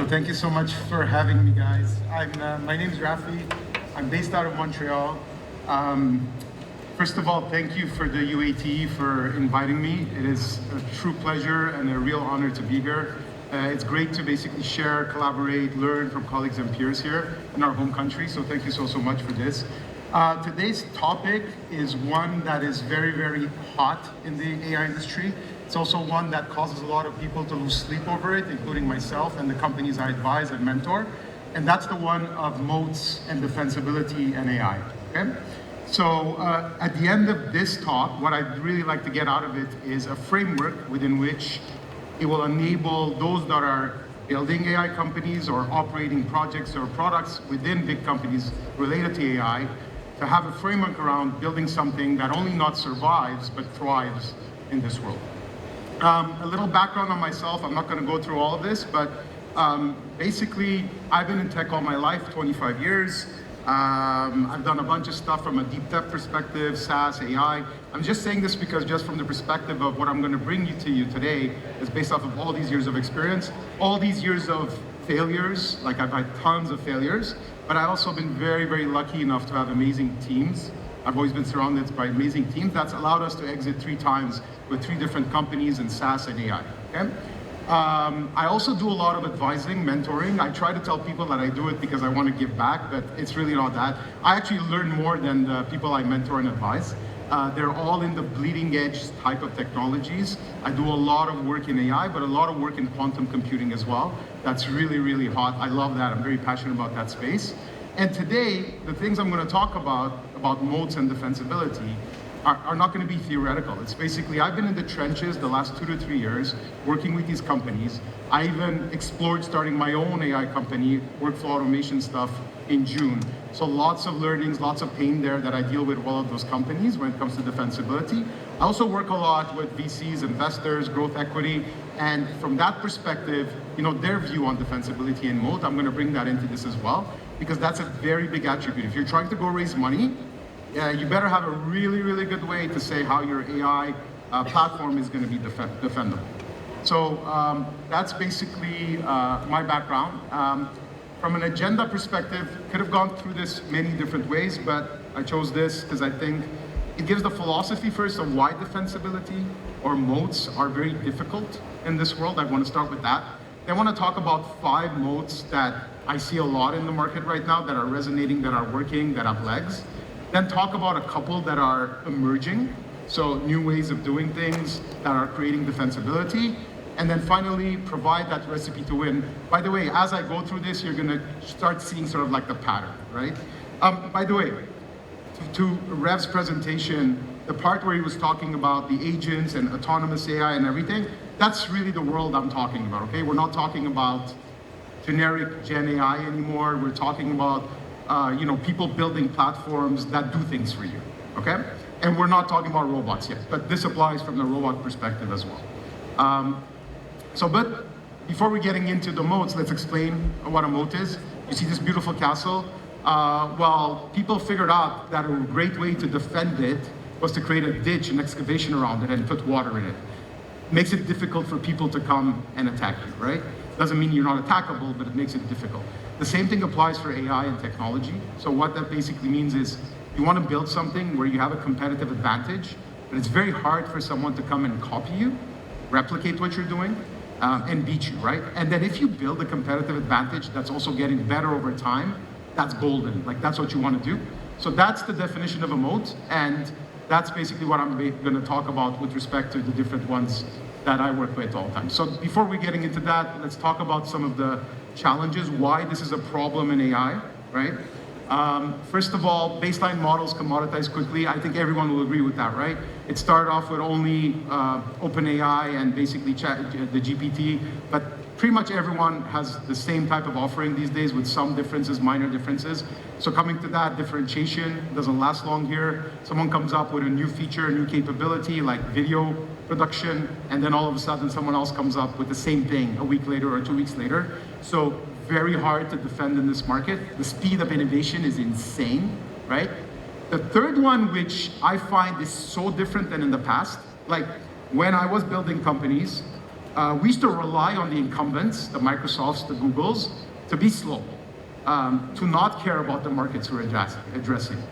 So thank you so much for having me, guys. My name is Raffi. I'm based out of Montreal. First of all, thank you for the UAT for inviting me. It is a true pleasure and a real honor to be here. It's great to basically share, collaborate, learn from colleagues and peers here in our home country. So thank you so much for this. Today's topic is one that is very, very hot in the AI industry. It's also one that causes a lot of people to lose sleep over it, including myself and the companies I advise and mentor. And that's the one of moats and defensibility and AI, okay? So at the end of this talk, what I'd really like to get out of it is a framework within which it will enable those that are building AI companies or operating projects or products within big companies related to AI to have a framework around building something that only not survives, but thrives in this world. A little background on myself. I'm not going to go through all of this, but basically, I've been in tech all my life, 25 years. I've done a bunch of stuff from a deep tech perspective, SaaS, AI. I'm just saying this because just from the perspective of what I'm going to bring to you today is based off of all these years of experience, all these years of failures. Like I've had tons of failures, but I've also been very, very lucky enough to have amazing teams. I've always been surrounded by amazing teams. That's allowed us to exit 3 times with 3 different companies in SaaS and AI, okay? I also do a lot of advising, mentoring. I try to tell people that I do it because I want to give back, but it's really not that. I actually learn more than the people I mentor and advise. They're all in the bleeding edge type of technologies. I do a lot of work in AI, but a lot of work in quantum computing as well. That's really, really hot. I love that. I'm very passionate about that space. And today, the things I'm going to talk about moats and defensibility, are not going to be theoretical. It's basically, I've been in the trenches the last 2 to 3 years, working with these companies. I even explored starting my own AI company, workflow automation stuff, in June. So lots of learnings, lots of pain there that I deal with all of those companies when it comes to defensibility. I also work a lot with VCs, investors, growth equity, and from that perspective, their view on defensibility and moat, I'm going to bring that into this as well, because that's a very big attribute. If you're trying to go raise money, you better have a really, really good way to say how your AI platform is going to be defendable. So that's basically my background. From an agenda perspective, could have gone through this many different ways, but I chose this because I think it gives the philosophy first of why defensibility or moats are very difficult in this world. I want to start with that. I want to talk about 5 moats that I see a lot in the market right now that are resonating, that are working, that have legs. Then talk about a couple that are emerging, so new ways of doing things that are creating defensibility. And then finally, provide that recipe to win. By the way, as I go through this, you're gonna start seeing sort of like the pattern, right? By the way, to Rev's presentation, the part where he was talking about the agents and autonomous AI and everything, that's really the world I'm talking about, okay? We're not talking about generic Gen AI anymore. We're talking about people building platforms that do things for you, okay? And we're not talking about robots yet, but this applies from the robot perspective as well. But before we're getting into the moats, let's explain what a moat is. You see this beautiful castle? Well, people figured out that a great way to defend it was to create a ditch, an excavation around it, and put water in it. Makes it difficult for people to come and attack you, right? Doesn't mean you're not attackable, but it makes it difficult. The same thing applies for AI and technology. So what that basically means is you want to build something where you have a competitive advantage, but it's very hard for someone to come and copy you, replicate what you're doing, and beat you, right? And then if you build a competitive advantage that's also getting better over time, that's golden. Like that's what you want to do. So that's the definition of a moat, and that's basically what I'm going to talk about with respect to the different ones that I work with all the time. So before we're getting into that, let's talk about some of the challenges, why this is a problem in AI, right? First of all, baseline models commoditize quickly. I think everyone will agree with that, right? It started off with only OpenAI and basically the GPT, but pretty much everyone has the same type of offering these days with some differences, minor differences. So coming to that, differentiation doesn't last long here. Someone comes up with a new feature, a new capability like video production, and then all of a sudden someone else comes up with the same thing a week later or 2 weeks later. So very hard to defend in this market. The speed of innovation is insane, right? The third one, which I find is so different than in the past, like when I was building companies, we used to rely on the incumbents, the Microsofts, the Googles, to be slow, to not care about the markets we're addressing.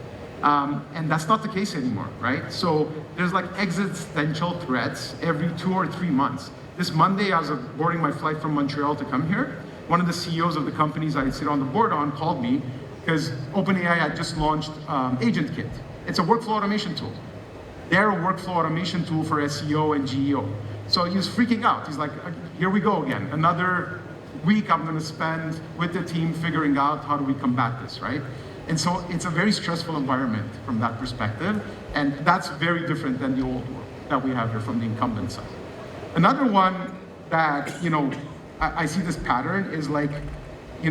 And that's not the case anymore, right? So there's like existential threats every 2 or 3 months. This Monday, I was boarding my flight from Montreal to come here. One of the CEOs of the companies I sit on the board on called me because OpenAI had just launched Agent Kit. It's a workflow automation tool. They're a workflow automation tool for SEO and GEO. So he was freaking out. He's like, here we go again. Another week I'm gonna spend with the team figuring out how do we combat this, right? And so it's a very stressful environment from that perspective. And that's very different than the old world that we have here from the incumbent side. Another one that, I see this pattern is like, you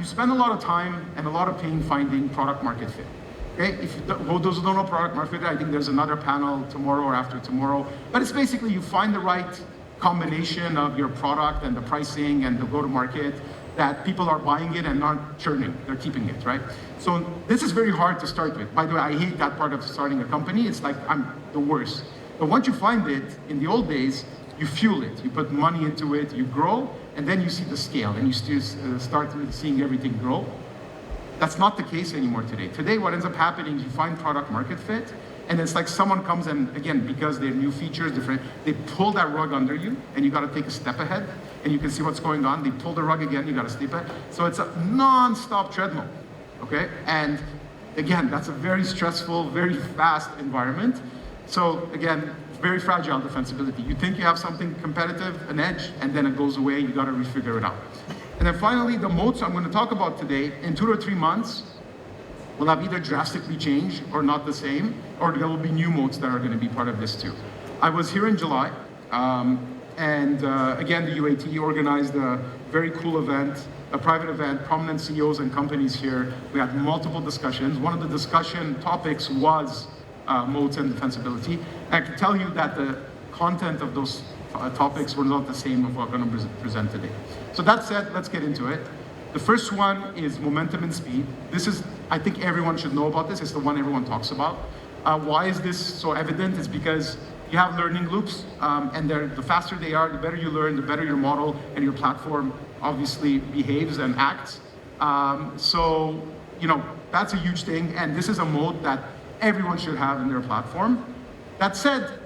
spend a lot of time and a lot of pain finding product market fit. Okay, those who don't know product market fit, I think there's another panel tomorrow or after tomorrow. But it's basically you find the right combination of your product and the pricing and the go-to-market that people are buying it and not churning, they're keeping it, right? So this is very hard to start with. By the way, I hate that part of starting a company. It's like, I'm the worst. But once you find it, in the old days, you fuel it, you put money into it, you grow, and then you see the scale, and you start seeing everything grow. That's not the case anymore today. Today, what ends up happening is you find product market fit, and it's like someone comes and, again, because they're new features, different, they pull that rug under you, and you gotta take a step ahead, and you can see what's going on. They pull the rug again, you gotta step ahead. So it's a non-stop treadmill, okay? And again, that's a very stressful, very fast environment. So again, very fragile defensibility. You think you have something competitive, an edge, and then it goes away, you gotta refigure it out. And then finally, the moats I'm gonna talk about today, in 2 to 3 months, will have either drastically changed or not the same, or there will be new moats that are gonna be part of this too. I was here in July, and again, the UAT organized a very cool event, a private event, prominent CEOs and companies here. We had multiple discussions. One of the discussion topics was moats and defensibility. I can tell you that the content of those topics were not the same of what I'm going to present today. So that said, let's get into it. The first one is momentum and speed. This is, I think everyone should know about this. It's the one everyone talks about. Why is this so evident? It's because you have learning loops, and the faster they are, the better you learn, the better your model and your platform obviously behaves and acts. So, that's a huge thing, and this is a moat that everyone should have in their platform. That said,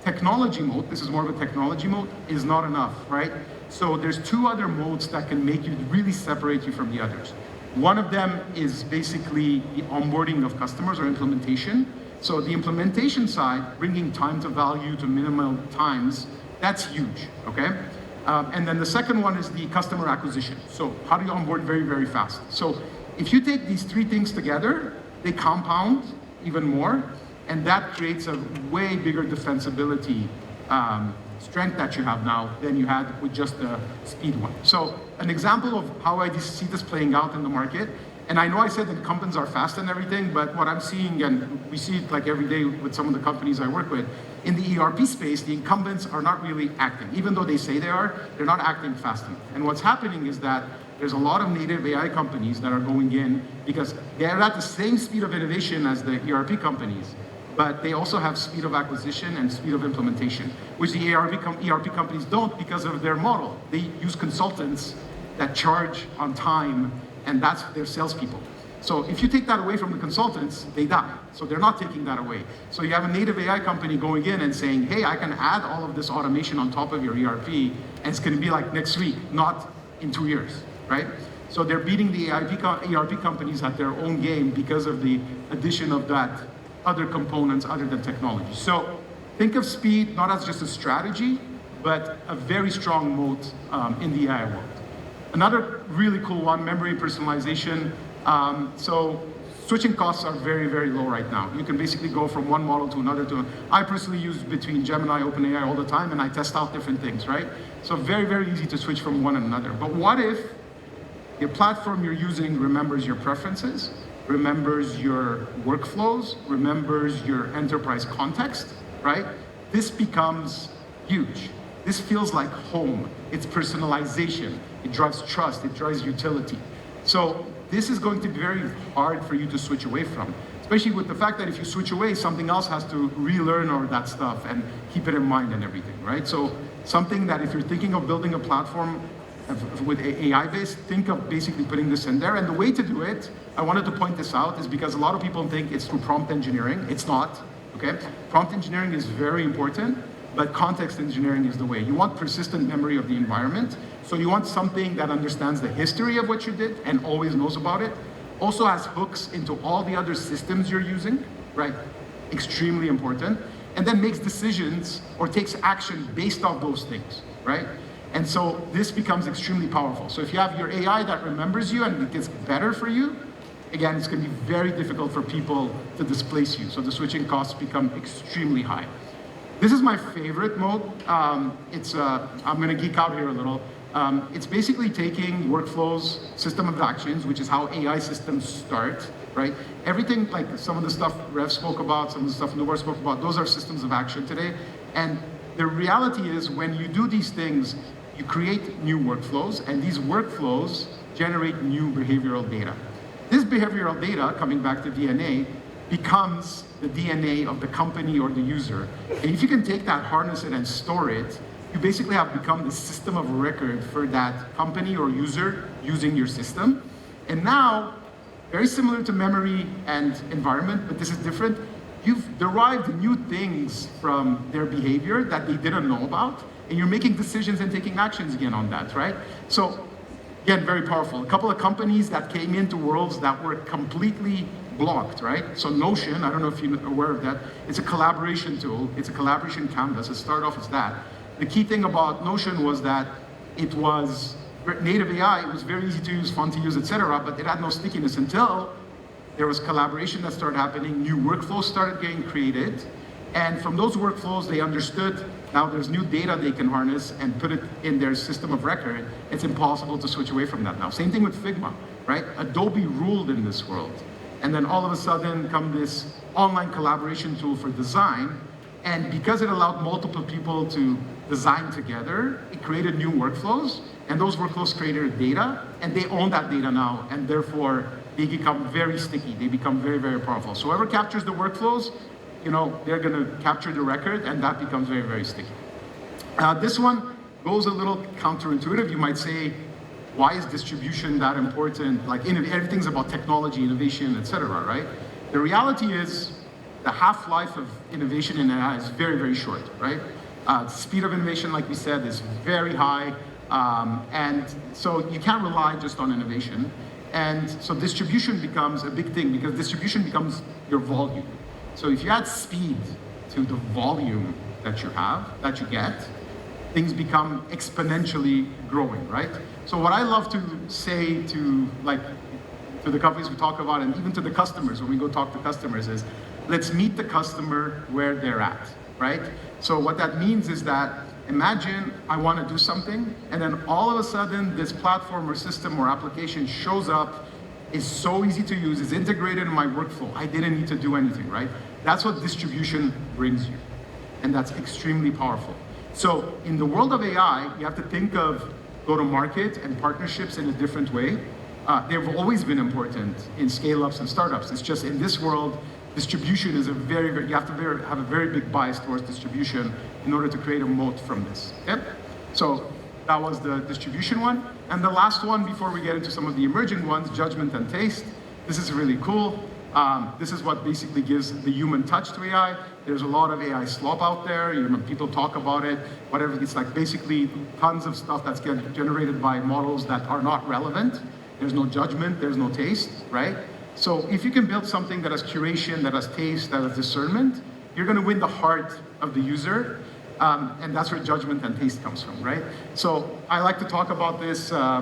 technology moat, this is more of a technology moat, is not enough, right? So there's 2 other moats that can make you really separate you from the others. One of them is basically the onboarding of customers or implementation. So the implementation side, bringing time to value to minimal times, that's huge, okay? And then the second one is the customer acquisition. So how do you onboard very, very fast? So if you take these 3 things together, they compound even more, and that creates a way bigger defensibility strength that you have now than you had with just the speed one. So an example of how I see this playing out in the market, and I know I said incumbents are fast and everything, but what I'm seeing, and we see it like every day with some of the companies I work with, in the ERP space, the incumbents are not really acting. Even though they say they are, they're not acting fast enough. And what's happening is that there's a lot of native AI companies that are going in because they're at the same speed of innovation as the ERP companies, but they also have speed of acquisition and speed of implementation, which the ERP companies don't because of their model. They use consultants that charge on time, and that's their salespeople. So if you take that away from the consultants, they die. So they're not taking that away. So you have a native AI company going in and saying, hey, I can add all of this automation on top of your ERP, and it's gonna be like next week, not in 2 years, right? So they're beating the ERP companies at their own game because of the addition of that other components other than technology. So think of speed not as just a strategy, but a very strong moat in the AI world. Another really cool one, memory personalization. So switching costs are very, very low right now. You can basically go from one model to another. I personally use between Gemini, OpenAI all the time, and I test out different things, right? So very, very easy to switch from one and another. But what if the platform you're using remembers your preferences, remembers your workflows, remembers your enterprise context, right? This becomes huge. This feels like home. It's personalization. It drives trust. It drives utility. So this is going to be very hard for you to switch away from, especially with the fact that if you switch away, something else has to relearn all that stuff and keep it in mind and everything, right? So something that if you're thinking of building a platform with AI-based, think of basically putting this in there. And the way to do it, I wanted to point this out, is because a lot of people think it's through prompt engineering. It's not, okay? Prompt engineering is very important, but context engineering is the way. You want persistent memory of the environment. So you want something that understands the history of what you did and always knows about it. Also has hooks into all the other systems you're using, right? Extremely important. And then makes decisions or takes action based off those things, right? And so this becomes extremely powerful. So if you have your AI that remembers you and it gets better for you, again, it's going to be very difficult for people to displace you. So the switching costs become extremely high. This is my favorite mode. I'm going to geek out here a little. It's basically taking workflows, system of actions, which is how AI systems start, right? Everything, like some of the stuff Rev spoke about, some of the stuff Nubar spoke about, those are systems of action today. And the reality is when you do these things, you create new workflows, and these workflows generate new behavioral data. This behavioral data, coming back to DNA, becomes the DNA of the company or the user. And if you can take that, harness it, and store it, you basically have become the system of record for that company or user using your system. And now, very similar to memory and environment, but this is different, you've derived new things from their behavior that they didn't know about, and you're making decisions and taking actions again on that, right? So, again, very powerful. A couple of companies that came into worlds that were completely blocked, right? So Notion, I don't know if you're aware of that, it's a collaboration tool, it's a collaboration canvas, it started off as that. The key thing about Notion was that it was native AI, it was very easy to use, fun to use, etc., but it had no stickiness until there was collaboration that started happening, new workflows started getting created, and from those workflows, they understood now there's new data they can harness and put it in their system of record. It's impossible to switch away from that now. Same thing with Figma, right? Adobe ruled in this world. And then all of a sudden come this online collaboration tool for design. And because it allowed multiple people to design together, it created new workflows. And those workflows created data, and they own that data now. And therefore, they become very sticky. They become very, very powerful. So whoever captures the workflows, you know, they're going to capture the record, and that becomes very, very sticky. This one goes a little counterintuitive. You might say, why is distribution that important? Like, everything's about technology, innovation, etc., right? The reality is, the half-life of innovation in AI is very, very short, right? Speed of innovation, like we said, is very high, and so you can't rely just on innovation. And so distribution becomes a big thing, because distribution becomes your volume. So if you add speed to the volume that you have, that you get, things become exponentially growing, right? So what I love to say to the companies we talk about, and even to the customers when we go talk to customers, is let's meet the customer where they're at, right? So what that means is that imagine I want to do something, and then all of a sudden this platform or system or application shows up, is so easy to use, is integrated in my workflow. I didn't need to do anything, right? That's what distribution brings you, and that's extremely powerful. So in the world of AI, you have to think of go-to-market and partnerships in a different way. They've always been important in scale-ups and startups. It's just in this world, distribution is you have to have a very big bias towards distribution in order to create a moat from this. Okay? So that was the distribution one. And the last one, before we get into some of the emerging ones, judgment and taste. This is really cool. This is what basically gives the human touch to AI. There's a lot of AI slop out there. You know, people talk about it, whatever. It's like basically tons of stuff that's generated by models that are not relevant. There's no judgment, there's no taste, right? So if you can build something that has curation, that has taste, that has discernment, you're going to win the heart of the user. And that's where judgment and taste comes from, right? So I like to talk about this. I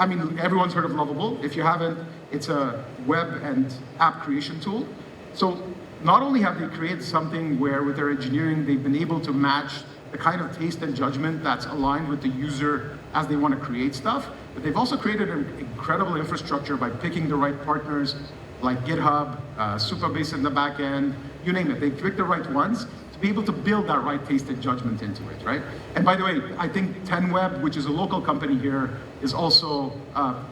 mean, everyone's heard of Lovable. If you haven't, it's a web and app creation tool. So not only have they created something where with their engineering, they've been able to match the kind of taste and judgment that's aligned with the user as they want to create stuff, but they've also created an incredible infrastructure by picking the right partners like GitHub, Supabase in the back end, you name it. They pick the right ones to be able to build that right taste and judgment into it, right? And by the way, I think 10Web, which is a local company here, is also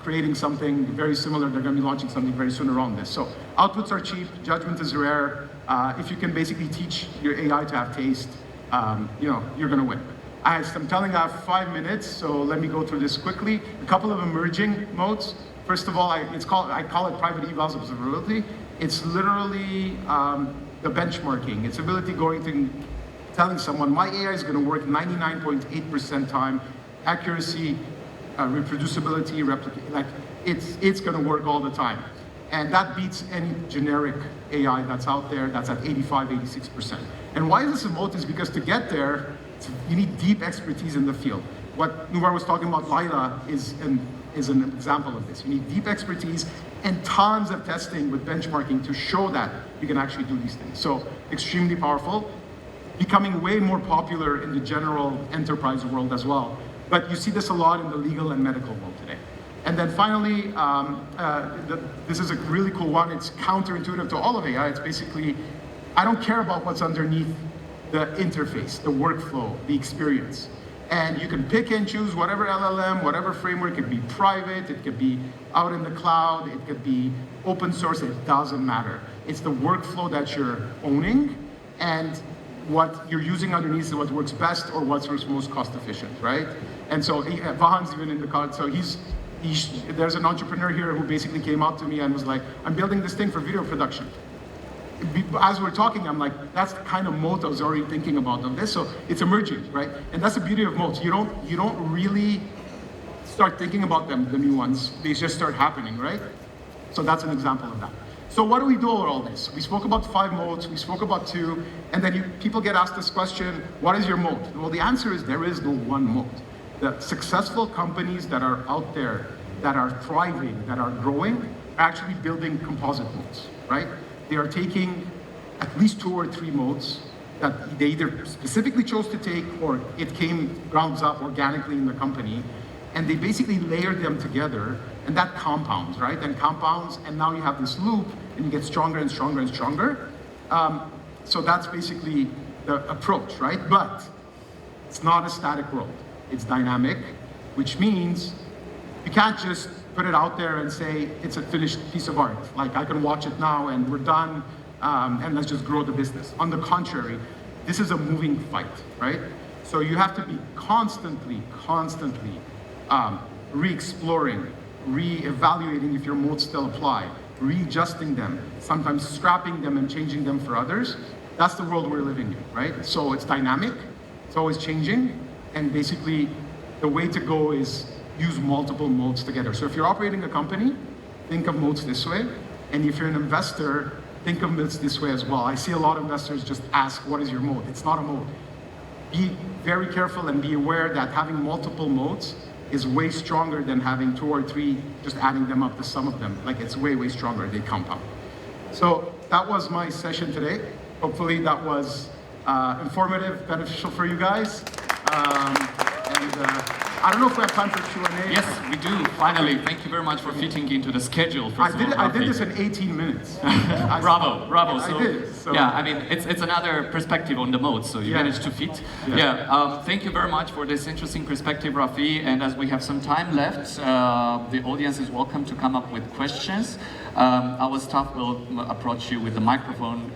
creating something very similar. They're going to be launching something very soon around this. So outputs are cheap, judgment is rare. If you can basically teach your AI to have taste, you know, you're going to win. I'm telling I have 5 minutes, so let me go through this quickly. A couple of emerging moats. First of all, I call it private evals observability. It's literally the benchmarking. It's ability going to telling someone my AI is going to work 99.8% time, accuracy, reproducibility, like it's going to work all the time. And that beats any generic AI that's out there that's at 85, 86%. And why is this a moat is because to get there, you need deep expertise in the field. What Nubar was talking about, Lila, is an example of this. You need deep expertise and tons of testing with benchmarking to show that you can actually do these things. So extremely powerful, becoming way more popular in the general enterprise world as well. But you see this a lot in the legal and medical world today. And then finally, this is a really cool one. It's counterintuitive to all of AI. It's basically, I don't care about what's underneath the interface, the workflow, the experience. And you can pick and choose whatever LLM, whatever framework. It could be private, it could be out in the cloud, it could be open source, it doesn't matter. It's the workflow that you're owning and what you're using underneath is what works best or what's most cost efficient, right? And so Vahan's even in the card, so there's an entrepreneur here who basically came up to me and was like, I'm building this thing for video production. As we're talking, I'm like, that's the kind of moat I was already thinking about of this. So it's emerging, right? And that's the beauty of moats. You don't really start thinking about them, the new ones. They just start happening, right? So that's an example of that. So what do we do with all this? We spoke about 5 moats, we spoke about 2, and then people get asked this question, what is your moat? Well, the answer is there is no one moat. The successful companies that are out there, that are thriving, that are growing, are actually building composite moats, right? They are taking at least 2 or 3 moats that they either specifically chose to take or it came grounds up organically in the company, and they basically layer them together, and that compounds, right? And compounds, and now you have this loop, and you get stronger and stronger and stronger. So that's basically the approach, right? But it's not a static world. It's dynamic, which means you can't just put it out there and say it's a finished piece of art. Like I can watch it now and we're done and let's just grow the business. On the contrary, this is a moving fight, right? So you have to be constantly re-exploring, re-evaluating if your moats still apply, readjusting them, sometimes scrapping them and changing them for others. That's the world we're living in, right? So it's dynamic, it's always changing, and basically the way to go is use multiple moats together. So if you're operating a company, think of moats this way. And if you're an investor, think of moats this way as well. I see a lot of investors just ask, what is your moat? It's not a moat. Be very careful and be aware that having multiple moats is way stronger than having 2 or 3, just adding them up, the sum of them. Like it's way, way stronger, they compound. So that was my session today. Hopefully that was informative, beneficial for you guys. I don't know if we have time for Q&A. Yes, we do, finally. Okay. Thank you very much for fitting into the schedule. I did this in 18 minutes. Bravo. So, I did. So. Yeah, I mean, it's another perspective on the mode, so you managed to fit. Thank you very much for this interesting perspective, Raffi. And as we have some time left, the audience is welcome to come up with questions. Our staff will approach you with the microphone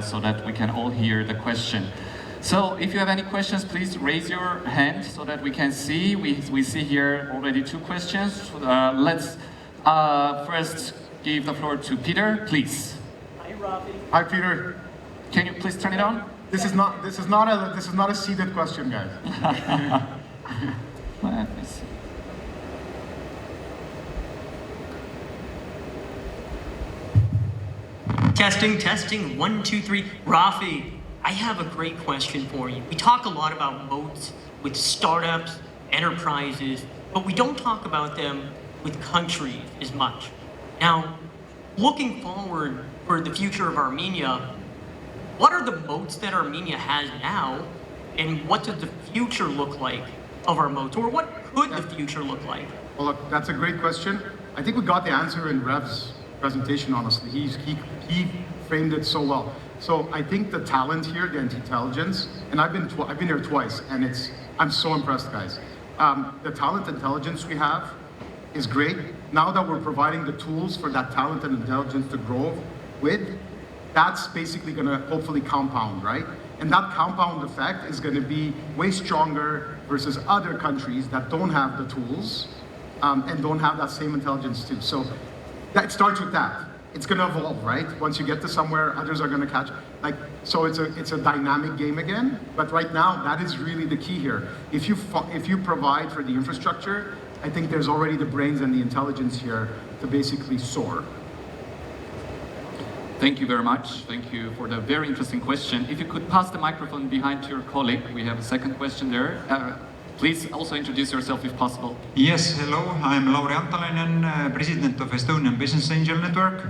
so that we can all hear the question. So if you have any questions, please raise your hand so that we can see. We see here already 2 questions. Let's first give the floor to Peter, please. Hi, Raffi. Hi, Peter. Can you please turn it on? This is not a seeded question, guys. Let me see. Testing, 1, 2, 3. Raffi, I have a great question for you. We talk a lot about moats with startups, enterprises, but we don't talk about them with countries as much. Now, looking forward for the future of Armenia, what are the moats that Armenia has now, and what does the future look like of our moats, or what could the future look like? Well, look, that's a great question. I think we got the answer in Rev's presentation, honestly. He framed it so well. So I think the talent here, the intelligence, and I've been here twice, and I'm so impressed, guys. The talent intelligence we have is great. Now that we're providing the tools for that talent and intelligence to grow with, that's basically gonna hopefully compound, right? And that compound effect is going to be way stronger versus other countries that don't have the tools and don't have that same intelligence too. So that starts with that. It's going to evolve, right? Once you get to somewhere, others are going to catch. So it's a dynamic game again. But right now, that is really the key here. If you provide for the infrastructure, I think there's already the brains and the intelligence here to basically soar. Thank you very much. Thank you for the very interesting question. If you could pass the microphone behind to your colleague, we have a second question there. Please also introduce yourself if possible. Yes, hello, I'm Lauri Antalainen, President of Estonian Business Angel Network.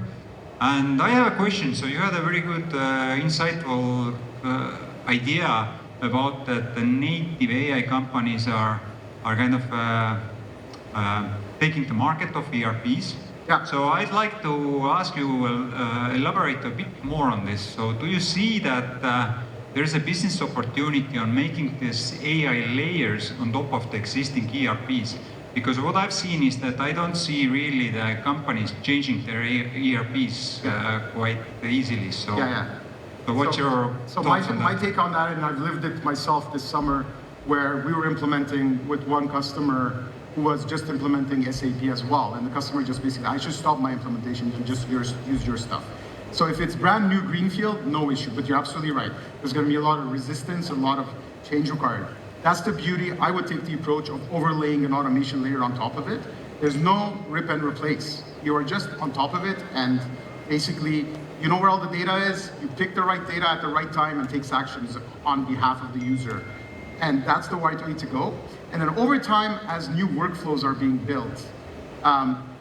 And I have a question. So you had a very good, insightful idea about that the native AI companies are kind of taking the market of ERPs. Yeah. So I'd like to ask you, elaborate a bit more on this. So do you see that there's a business opportunity on making these AI layers on top of the existing ERPs? Because what I've seen is that I don't see really the companies changing their ERPs quite easily. So, so what's your thoughts on that? My take on that, and I've lived it myself this summer, where we were implementing with one customer who was just implementing SAP as well. And the customer just basically, I should stop my implementation and just use your stuff. So if it's brand new greenfield, no issue, but you're absolutely right. There's going to be a lot of resistance, a lot of change required. That's the beauty. I would take the approach of overlaying an automation layer on top of it. There's no rip and replace. You are just on top of it, and basically, you know where all the data is, you pick the right data at the right time and takes actions on behalf of the user. And that's the right way to go. And then over time, as new workflows are being built,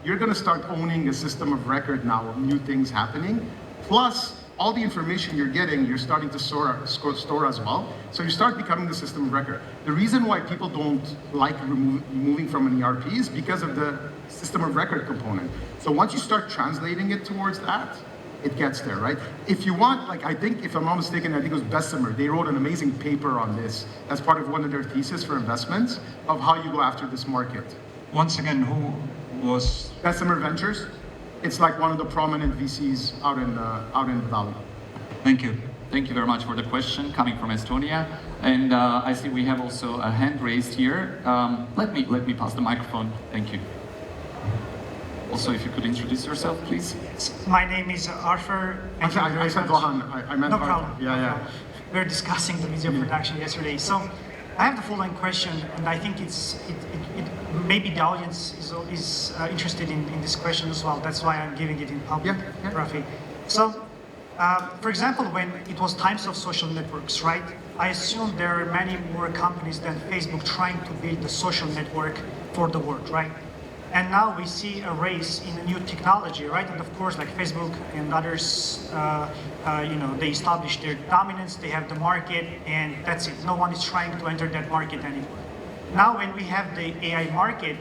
you're going to start owning a system of record now of new things happening. Plus, all the information you're getting, you're starting to store as well. So you start becoming the system of record. The reason why people don't like moving from an ERP is because of the system of record component. So once you start translating it towards that, it gets there, right? If you want, like, I think, if I'm not mistaken, I think it was Bessemer, they wrote an amazing paper on this as part of one of their thesis for investments of how you go after this market. Once again, who was? Bessemer Ventures. It's like one of the prominent VCs out in the valley. Thank you. Thank you very much for the question coming from Estonia. And I see we have also a hand raised here. Let me pass the microphone. Thank you. Also, if you could introduce yourself, please. My name is Arthur. I said Vahan. I meant no Arthur. problem. Yeah. We were discussing the video production yesterday. So I have the following question, and I think maybe the audience is interested in this question as well. That's why I'm giving it in public, Raffi. So, for example, when it was times of social networks, right? I assume there are many more companies than Facebook trying to build the social network for the world, right? And now we see a race in a new technology, right? And of course, like Facebook and others, they establish their dominance, they have the market, and that's it. No one is trying to enter that market anymore. Now, when we have the AI market,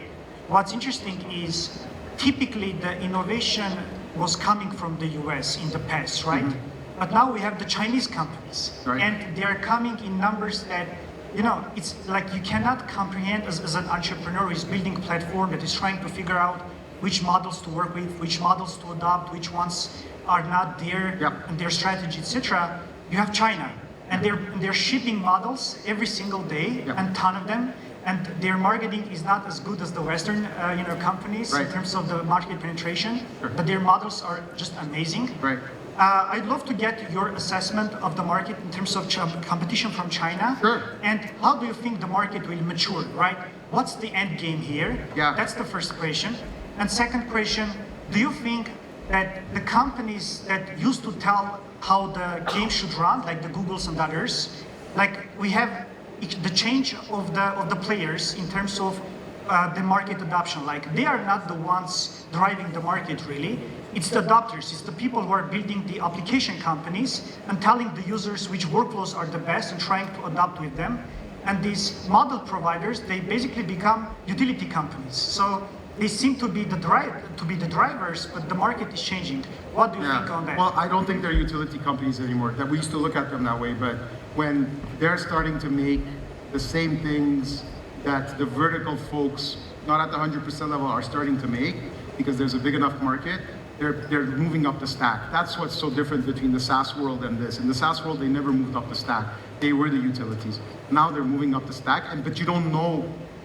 what's interesting is typically the innovation was coming from the US in the past, right? Mm-hmm. But now we have the Chinese companies, right. And they are coming in numbers that, it's like you cannot comprehend as an entrepreneur who is building a platform that is trying to figure out which models to work with, which models to adopt, which ones are not there, and their strategy, etc. You have China, and they're shipping models every single day, and ton of them. And their marketing is not as good as the Western, companies in terms of the market penetration, but their models are just amazing. Right. I'd love to get your assessment of the market in terms of competition from China. Sure. And how do you think the market will mature, right? What's the end game here? Yeah. That's the first question. And second question, do you think that the companies that used to tell how the game should run, like the Googles and others, like we have the change of the players in terms of the market adoption, like they are not the ones driving the market really, it's the adopters, it's the people who are building the application companies and telling the users which workflows are the best and trying to adopt with them. And these model providers, they basically become utility companies. So they seem to be the drivers, but the market is changing. What do you think on that? Well, I don't think they're utility companies anymore. That we used to look at them that way, but when they're starting to make the same things that the vertical folks, not at the 100% level, are starting to make, because there's a big enough market, they're moving up the stack. That's what's so different between the SaaS world and this. In the SaaS world, they never moved up the stack. They were the utilities. Now they're moving up the stack, but you don't know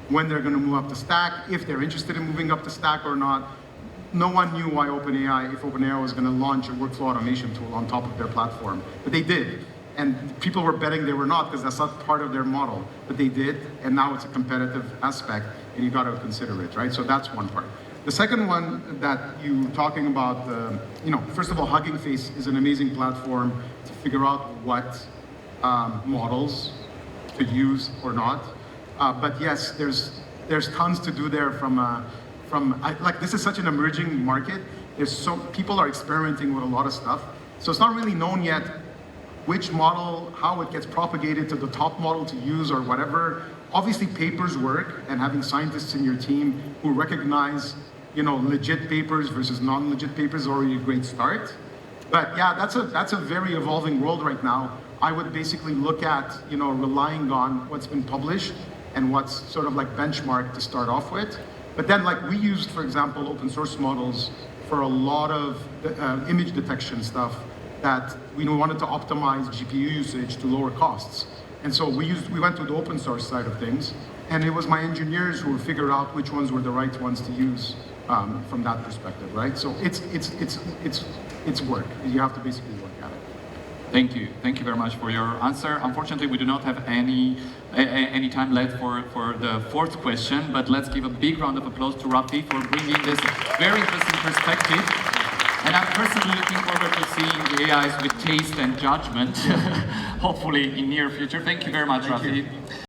when they're going to move up the stack, if they're interested in moving up the stack or not. No one knew why if OpenAI was going to launch a workflow automation tool on top of their platform, but they did. And people were betting they were not because that's not part of their model, but they did, and now it's a competitive aspect, and you got to consider it, right? So that's one part. The second one that you talking about, first of all, Hugging Face is an amazing platform to figure out what models to use or not. But yes, there's tons to do there this is such an emerging market. People are experimenting with a lot of stuff. So it's not really known yet which model, how it gets propagated to the top model to use or whatever. Obviously papers work, and having scientists in your team who recognize legit papers versus non-legit papers is already a great start. But yeah, that's a very evolving world right now. I would basically look at, relying on what's been published and what's sort of like benchmark to start off with. But then we used, for example, open source models for a lot of image detection stuff that we wanted to optimize GPU usage to lower costs. And so we went to the open source side of things, and it was my engineers who figured out which ones were the right ones to use from that perspective, right? So it's work. You have to basically work at it. Thank you. Thank you very much for your answer. Unfortunately, we do not have any time left for the fourth question, but let's give a big round of applause to Raffi for bringing this very interesting perspective. And I'm personally looking forward to seeing the AIs with taste and judgment, hopefully in near future. Thank you very much, Raffi.